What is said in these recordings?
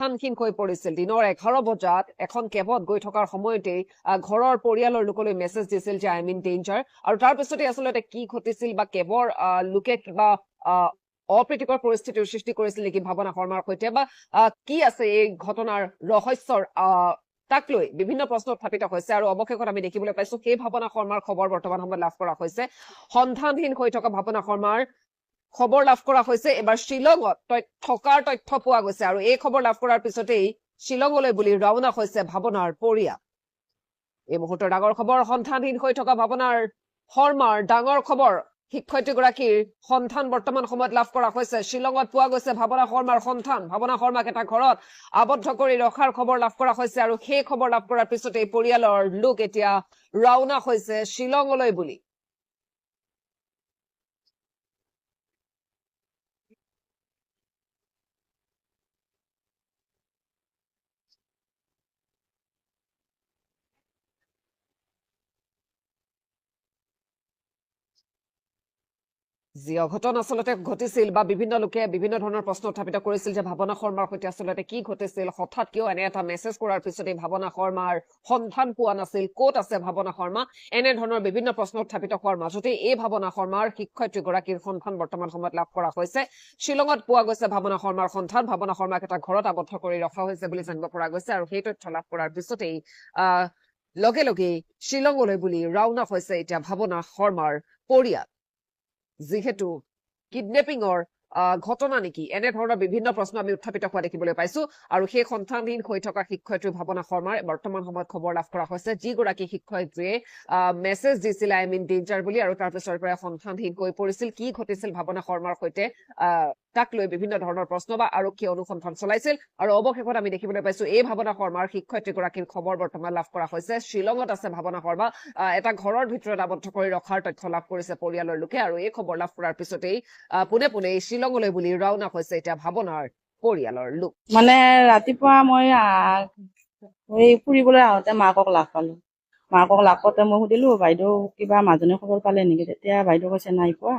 সন্ধানহীন হৈ পৰিছিল দিনৰ 11 বজাত এখন কেবত গৈ থকাৰ সময়তে ঘৰৰ পৰিয়ালৰ লোকলৈ মেছেজ দিছিল যে আই এম ইন ডেঞ্জাৰ আৰু তাৰ পিছতে আচলতে কি ঘটিছিল বা কেবৰ লোকে কিবা অপ্ৰীতিকৰ পৰিস্থিতিৰ সৃষ্টি কৰিছিল নেকি ভাৱনা শৰ্মাৰ সৈতে বা কি আছে এই ঘটনাৰ ৰহস্যৰ তাক লৈ বিভিন্ন প্ৰশ্ন উত্থাপিত হৈছে আৰু অৱশেষত আমি দেখিবলৈ পাইছো সেই ভাৱনা শৰ্মাৰ খবৰ বৰ্তমান সময়ত লাভ কৰা হৈছে সন্ধানহীন হৈ থকা ভাৱনা শৰ্মাৰ খবৰ লাভ কৰা হৈছে এবাৰ শ্বিলঙত থকাৰ তথ্য পোৱা গৈছে আৰু এই খবৰ লাভ কৰাৰ পিছতেই শ্বিলঙলৈ বুলি ৰাওনা হৈছে ভাৱনাৰ পৰিয়াল এই মুহূৰ্তৰ ডাঙৰ খবৰ সন্ধানহীন হৈ থকা ভাৱনাৰ শৰ্মাৰ ডাঙৰ খবৰ শিক্ষয়িত্ৰীগৰাকীৰ সন্ধান বৰ্তমান সময়ত লাভ কৰা হৈছে শ্বিলঙত পোৱা গৈছে ভাৱনা শৰ্মাৰ সন্ধান ভাৱনা শৰ্মাক এটা ঘৰত আবদ্ধ কৰি ৰখাৰ খবৰ লাভ কৰা হৈছে আৰু সেই খবৰ লাভ কৰাৰ পিছতেই পৰিয়ালৰ লোক এতিয়া ৰাওনা হৈছে শ্বিলঙলৈ বুলি যি অঘটন আচলতে ঘটিছিল বা বিভিন্ন লোকে বিভিন্ন ধৰণৰ প্ৰশ্ন উত্থাপিত কৰিছিল যে ভাৱনা শৰ্মাৰ সৈতে আচলতে কি ঘটিছিল হঠাৎ কিয় এনে এটা মেছেজ কৰাৰ পিছতে ভাৱনা শৰ্মাৰ সন্ধান পোৱা নাছিল ক'ত আছে ভাৱনা শৰ্মা এনে ধৰণৰ বিভিন্ন প্ৰশ্ন উত্থাপিত হোৱাৰ মাজতে এই ভাৱনা শৰ্মাৰ শিক্ষয়িত্ৰীগৰাকীৰ সন্ধান বৰ্তমান সময়ত লাভ কৰা হৈছে শ্বিলঙত পোৱা গৈছে ভাৱনা শৰ্মাৰ সন্ধান ভাৱনা শৰ্মাক এটা ঘৰত আবদ্ধ কৰি ৰখা হৈছে বুলি জানিব পৰা গৈছে আৰু সেই তথ্য লাভ কৰাৰ পিছতেই লগে লগে শ্বিলঙলৈ বুলি ৰাওনা হৈছে এতিয়া ভাৱনা শৰ্মাৰ পৰিয়াল যিহেতু কিডনেপিঙৰ ঘটনা নেকি এনে ধৰণৰ বিভিন্ন প্ৰশ্ন আমি উত্থাপিত হোৱা দেখিবলৈ পাইছো আৰু সেই সন্ধানহীন হৈ থকা শিক্ষয়িত্ৰী ভাৱনা শৰ্মাৰ বৰ্তমান সময়ত খবৰ লাভ কৰা হৈছে যিগৰাকী শিক্ষয়িত্ৰীয়ে মেছেজ দিছিল আই এম ইন ডেঞ্জাৰ বুলি আৰু তাৰ পিছৰ পৰা সন্ধানহীন হৈ পৰিছিল কি ঘটিছিল ভাৱনা শৰ্মাৰ সৈতে তাক লৈ বিভিন্ন ধৰণৰ প্ৰশ্ন বা আৰক্ষী অনুসন্ধান চলাইছিল আৰু অৱশেষত আমি দেখিবলৈ পাইছো এই ভাৱনা শৰ্মাৰ শিক্ষয়িত্ৰীগৰাকীৰ খবৰ বৰ্তমান লাভ কৰা হৈছে শ্বিলঙত আছে ভাৱনা শৰ্মা এটা ঘৰৰ ভিতৰত আবদ্ধ কৰি ৰখাৰ তথ্য লাভ কৰিছে পৰিয়ালৰ লোকে আৰু এই খবৰ লাভ কৰাৰ পিছতেই পোনে পোনে শ্বিলঙলৈ বুলি ৰাওনা হৈছে এতিয়া ভাৱনাৰ পৰিয়ালৰ লোক মানে ৰাতিপুৱা মই ফুৰিবলৈ আহোঁতে মাকক লাগ পালো মাকক লাগ পাওঁতে মই সুধিলো বাইদেউ কিবা মাজনী খবৰ পালে নেকি তেতিয়া বাইদেউ কৈছে নাই পোৱা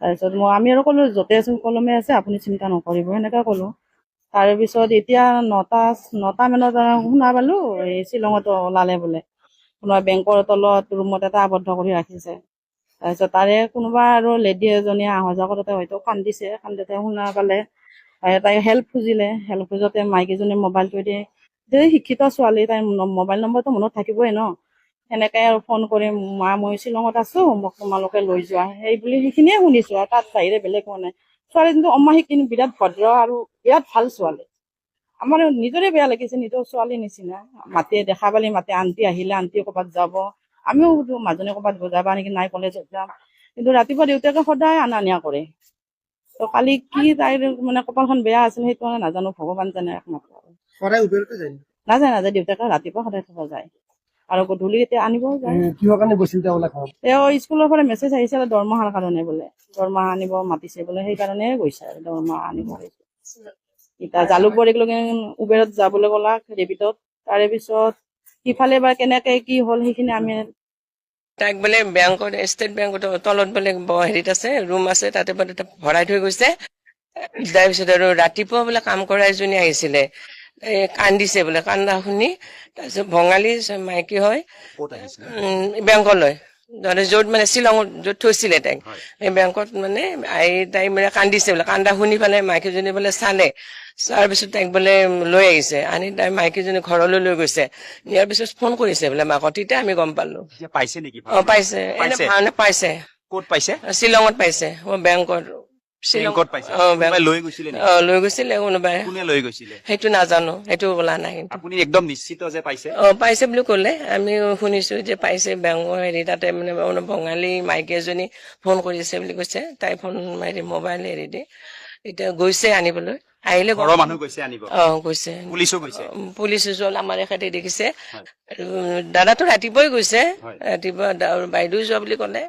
তাৰপিছত আমি আৰু ক'লো য'তে আছো কলমে আছে আপুনি চিন্তা নকৰিব সেনেকৈ ক'লো তাৰপিছত এতিয়া নটা মানত শুনা পালো এই শ্বিলঙত ওলালে বোলে কোনোবা বেংকৰ তলত ৰুমত এটা আবদ্ধ কৰি ৰাখিছে তাৰপিছত তাৰে কোনোবা আৰু লেডি এজনীয়ে অহা যোৱা কৰোঁতে হয়তো কান্দিছে কান্দোতে শুনা পালে তাই হেল্প খুজিলে হেল্প খোজোতে মাইকীজনী মোবাইলটো দিয়ে যে শিক্ষিত ছোৱালী তাই মোবাইল নম্বৰটো মনত থাকিবই ন সেনেকৈ আৰু ফোন কৰি মা মই শ্বিলঙত আছো মোক তোমালোকে লৈ যোৱা সেই বুলি সেইখিনিয়ে শুনিছো আৰু তাত বাহিৰে বেলেগ হোৱা নাই ছোৱালীজনীটো অমাহিক কিন্তু বিৰাট ভদ্ৰ আৰু বিৰাট ভাল ছোৱালী আমাৰ নিজৰে বেয়া লাগিছে নিজৰ ছোৱালীৰ নিচিনা মাতে দেখা পালি মাতে আন্টি আহিলে আন্টি ক'ৰবাত যাব আমিও সুধো মাজনী ক'ৰবাত যাবা নেকি নাই কলেজত যাম কিন্তু ৰাতিপুৱা দেউতাকে সদায় অনা নিয়া কৰে তো কালি কি তাইৰ মানে কপালখন বেয়া আছিল সেইটো মানে নাজানো ভগৱান জানে একমাত্ৰ নাযায় দেউতাকে ৰাতিপুৱা সদায় থব যায় আৰু গধূলি এতিয়া আনিবও যায় তেওঁ স্কুলৰ পৰা মেছেজ আহিছে দৰমহাৰ কাৰণে বোলে দৰমহা আনিব মাতিছে বোলে সেইকাৰণে গৈছে আৰু দৰমহা আনিব এতিয়া জালুকবাৰীক লগে উবেৰত যাবলৈ ক'লা ৰেপিডত তাৰে পিছত সিফালে বা কেনেকে কি হ'ল সেইখিনি আমি তাক বোলে বেংকত ষ্টেট বেংকত তলত বোলে হেৰিত আছে ৰুম আছে তাতে বোলে ভৰাই থৈ গৈছে তাৰপিছত আৰু ৰাতিপুৱা বোলে কাম কৰা এজনী আহিছিলে কান্দিছে বোলে কান্দা শুনি তাৰপিছত বঙালী মাইকী হয় বেংকলৈ য'ত মানে শ্বিলঙত য'ত থৈছিলে তাইক সেই বেংকত মানে তাই মানে কান্দিছে বোলে কান্দা শুনি পেলাই মাইকীজনী বোলে চালে চোৱাৰ পিছত তাইক বোলে লৈ আহিছে আনি তাই মাইকীজনী ঘৰলৈ লৈ গৈছে নিয়াৰ পিছত ফোন কৰিছে বোলে মাকক তেতিয়া আমি গম পালো পাইছে নেকি পাইছে এনে ভাওনা পাইছে ক'ত পাইছে শ্বিলঙত পাইছে বেংকত বেংকত পাইছে লৈ গৈছিলে লৈ গৈছিলে কোনোবাই কোনে লৈ গৈছিলে সেইটো নাজানো সেইটো ওলা নাই আপুনি একদম নিশ্চিত যে পাইছে পাইছে বুলি ক'লে আমি শুনিছো যে পাইছে বেংকৰ হেৰি তাতে মানে বঙালী মাইকী এজনী ফোন কৰিছে বুলি কৈছে তাই ফোন মাৰি মোবাইল হেৰি দি এতিয়া গৈছে আনিবলৈ আহিলে ঘৰৰ মানুহ গৈছে আনিব গৈছে পুলিচো গৈছে পুলিচ যোৱা আমাৰ এখেতে দেখিছে দাদাটো ৰাতিপুৱাই গৈছে ৰাতিপুৱা বাইদেউ যোৱা বুলি ক'লে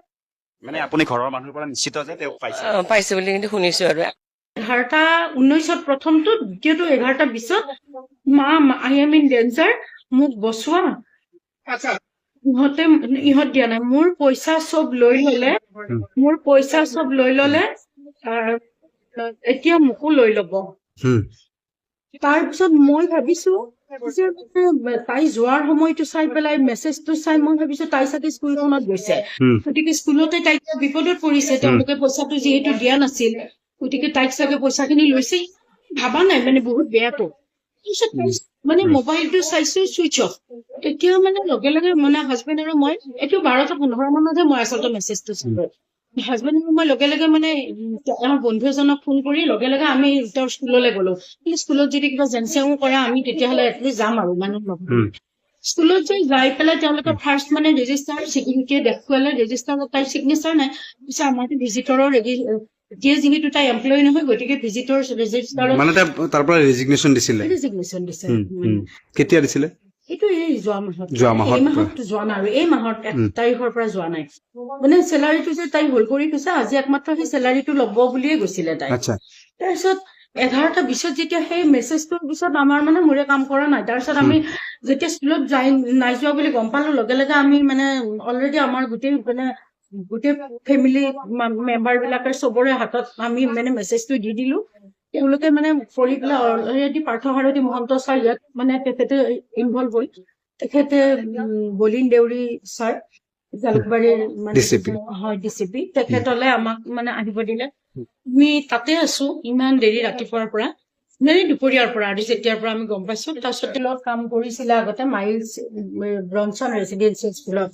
মানে আপুনি ঘৰৰ মানুহৰ পৰা নিশ্চিত যে তেওঁ পাইছে বুলি কিন্তু শুনিছো আৰু 11:19 প্ৰথমটো দ্বিতীয়টো 11:20 মা আই এম ইন ডেঞ্জাৰ মোক বচোৱা ইহঁত দিয়া নাই মোৰ পইচা চব লৈ ললে এতিয়া মোকো লৈ ল'ব তাৰপিছত মই ভাবিছো যে তাই যোৱাৰ সময়টো চাই পেলাই মেছেজটো চাই মই ভাবিছো তাই চাগে স্কুলখনত গৈছে গতিকে স্কুলতে তাই বিপদত পৰিছে তেওঁলোকে পইচাটো যিহেতু দিয়া নাছিল গতিকে তাইক চাগে পইচাখিনি লৈছে ভাবা নাই মানে বহুত বেয়াটো তাৰপিছত মানে মোবাইলটো চাইছো চুইচ অফ তেতিয়া মানে লগে লগে মানে হাজবেণ্ড আৰু মই এইটো 12:15 মানতহে মই আচলতে মেছেজটো চালো হাজবেণ্ড আৰু মই লগে লগে মানে আমাৰ বন্ধু এজনক ফোন কৰি লগে লগে আমি তেওঁৰ স্কুললৈ গলো স্কুলত যদি কিবা জেনচেও কৰে আমি তেতিয়াহ'লে এটলিষ্ট যাম আৰু মানুহ লগত স্কুলত যাই পেলাই তেওঁলোকে ফাৰ্ষ্ট মানে ৰেজিষ্টাৰ চিকিউৰিটিয়ে দেখুৱালে ৰেজিষ্টাৰত তাইৰ চিগনেচাৰ নাই পিছে আমাৰতো ভিজিটৰৰ এতিয়া যিহেতু তাই এমপ্লয়ী নহয় গতিকে ভিজিটৰ ৰেজিষ্টাৰত মানে তাৰ পৰা ৰেজিগনেশ্যন দিছিলে ৰেজিগনেশ্যন দিছে কেতিয়া দিছিলে এইটো এই যোৱা মাহত মাহত? এই মাহত যোৱা নাই আৰু এই মাহত 1 তাৰিখৰ পৰা যোৱা নাই মানে চেলাৰীটো যে তাই হোল্ড কৰি থৈছে আজি একমাত্ৰ সেই চেলাৰীটো ল'ব বুলিয়ে গৈছিলে তাই আচ্ছা তাৰপিছত 11টা 20ত যেতিয়া সেই মেছেজটোৰ পিছত আমাৰ মানে মোৰে কাম কৰা নাই তাৰপিছত আমি যেতিয়া স্কুলত নাই যোৱা বুলি গম পালো লগে লগে আমি মানে অলৰেডি আমাৰ গোটেই ফেমিলি মেম্বাৰ বিলাকে চবৰে হাতত আমি মানে মেছেজটো দি দিলো তেওঁলোকে মানে কৰি পেলাই অলৰেডি পাৰ্থসাৰথী মহন্ত ছাৰ ইয়াত মানে তেখেতে ইনভলভ হ'ল তেখেতে বলিন দেউৰী ছাৰ জালুকবাৰীৰ মানে DCP। হয় ডিচিপি তেখেতলে আমাক মানে আহিব দিলে আমি তাতে আছো ইমান দেৰি ৰাতিপুৱাৰ পৰা মানে দুপৰীয়াৰ পৰা আৰু যেতিয়াৰ পৰা আমি গম পাইছো তাৰপিছত লগত কাম কৰিছিলে আগতে মাইলছ ব্ৰনছন ৰেচিডেঞ্চিয়েল স্কুলত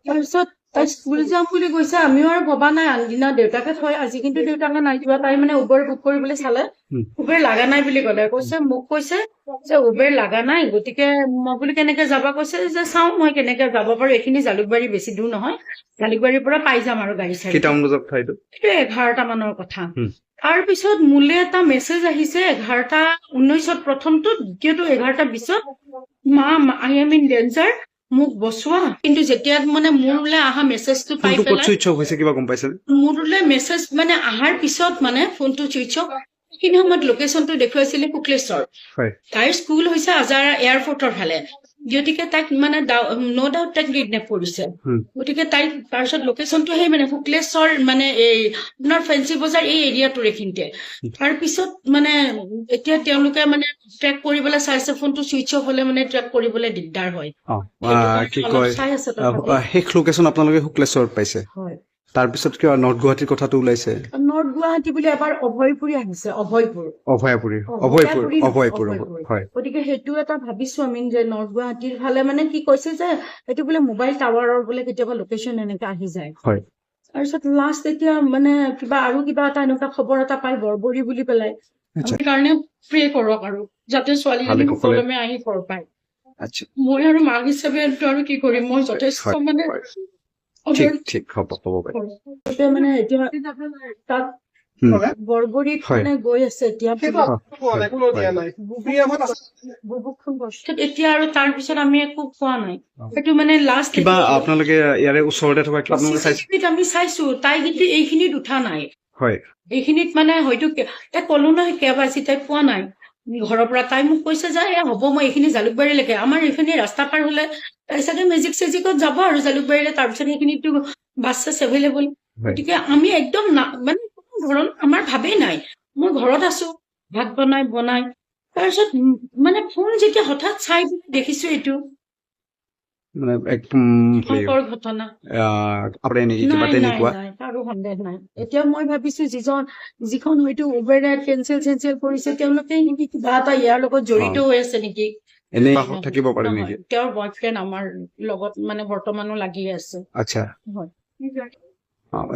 তাৰপিছত তাই স্কুল যাম বুলি কৈছে আমিও আৰু ভবা নাই আনদিনা দেউতাকে থয় আজি কিন্তু দেউতাকে নাই যোৱা তাই মানে উবেৰ বুক কৰিবলৈ চালে উবেৰ লগা নাই বুলি ক'লে মোক কৈছে যে উবেৰ লগা নাই গতিকে মই বুলি কেনেকে যাবা কৈছে যে চাওঁ মই কেনেকে যাব পাৰো এইখিনি জালুকবাৰী বেছি দূৰ নহয় জালুকবাৰীৰ পৰা পাই যাম আৰু গাড়ী চাড়ী কেইটামান বজাত ঠাইটো এইটো 11টা মানৰ কথা তাৰপিছত মোলে এটা মেছেজ আহিছে 11:19 প্ৰথমটো দ্বিতীয়টো 11:20 মা আই এম ইন ডেঞ্জাৰ মোক বচোৱা কিন্তু যেতিয়া মানে মোৰলে আহা মেছেজটো পাই ফোনটো ক'ত পেলাই চুইচ অফ হৈছে কিবা গম পাইছে মোৰলে মেছেজ মানে আহাৰ পিছত মানে ফোনটো চুইচ অফ সেইখিনি সময়ত লোকেশ্যনটো দেখুৱাইছিলে শুক্লেশ্বৰ হয় তাইৰ স্কুল হৈছে আজাৰা এয়াৰপৰ্টৰ ফালে গতিকে তাইক মানে ন ডাউট তাইক কিডনেপ কৰিছে গতিকে তাইক তাৰপিছত লোকেশ্যনটো সেই মানে শুক্লেশ্বৰ মানে এই আপোনাৰ ফেঞ্চি বজাৰ এই এৰিয়াটোৰ এইখিনিতে তাৰপিছত মানে এতিয়া তেওঁলোকে মানে ট্ৰেক কৰিবলৈ চাইছে ফোনটো চুইচ অফ হলে মানে ট্ৰেক কৰিবলৈ দিগদাৰ হয় কি অলপ কয় চাই আছে তথাপি। শেষ লোকেশ্যন আপোনালোকে শুক্লেশ্বৰত পাইছে হয় তাৰপিছত কিয় নৰ্থ গুৱাহাটীৰ কথাটো ওলাইছে নৰ্থ গুৱাহাটী বুলি এবাৰ অভয়পুৰী আহিছে অভয়পুৰ অভয়পুৰ হয় গতিকে সেইটো এটা ভাবিছো আমি যে নৰ্থ গুৱাহাটীৰ ফালে মানে কি কৈছে যে সেইটো বোলে মোবাইল টাৱাৰৰ বোলে কেতিয়াবা লোকেশ্যন এনেকে আহি যায় হয় তাৰপিছত লাষ্ট এতিয়া মানে কিবা এটা এনেকুৱা খবৰ এটা পাই বৰবৰী বুলি পেলাই আচ্ছা। সেইকাৰণে প্ৰে কৰক আৰু যাতে ছোৱালীজনী ভালে কুশলে। সুকলমে আহি ঘৰ পায় আচ্ছা মই আৰু মাক হিচাপে এইটো আৰু কি কৰিম মই যথেষ্ট হয়, মানে হয়। অভাৰ ঠিক হ'ব পাৰে এতিয়া মানে এতিয়া তাত বৰবৰীত হয়। মানে গৈ আছে এতিয়া এতিয়া আৰু তাৰ পিছত আমি একো পোৱা নাই সেইটো মানে লাষ্ট কিবা আপোনালোকে ইয়াৰে ওচৰতে থকা কিবা আপোনালোকে চাইছে CCTV ত আমি চাইছো তাই কিন্তু এইখিনিত উঠা নাই হয় এইখিনিত মানে হয়তো তাই কলো নহয় কেবাচি তাই পোৱা নাই ঘৰৰ পৰা তাই মোক কৈছে যে হ'ব মই এইখিনি জালুকবাৰীলৈকে আমাৰ এইখিনি ৰাস্তা পাৰ হলে তাই চাগে মেজিক চেজিকত যাব আৰু জালুকবাৰীলৈ তাৰপিছত সেইখিনিতো বাছ চাছ এভেইলেবল গতিকে আমি একদম মানে ঘৰত আমাৰ ভাবেই নাই মই ঘৰত আছো ভাত বনাই তাৰপিছত মানে ফোন যেতিয়া হঠাৎ চাই দেখিছো এইটো মানে ভয়ংকৰ ঘটনা আপুনি নেকি কিবা নাই তেনেকুৱা কাৰো সন্দেহ নাই এতিয়া মই ভাবিছো যিখন হয়তো উবেৰ কেঞ্চেল কৰিছে তেওঁলোকে নেকি কিবা এটা ইয়াৰ লগত জড়িত হৈ আছে নেকি এনেই থাকিব পাৰে নহয়, নেকি তেওঁৰ বয়ফ্ৰেণ্ড আমাৰ লগত মানে বৰ্তমানো লাগি আছে আচ্ছা হয়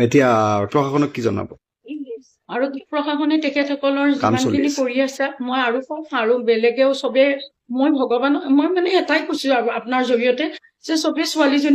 এতিয়া প্ৰশাসনক কি জনাব আৰু প্ৰশাসনে তেখেতসকলৰ কাম চলি যিমানখিনি আছে। কৰি আছে মই আৰু কম আৰু বেলেগেও চবে মই মানে এটাই কৈছো আপোনাৰ জৰিয়তে যে চবে ছোৱালীজনী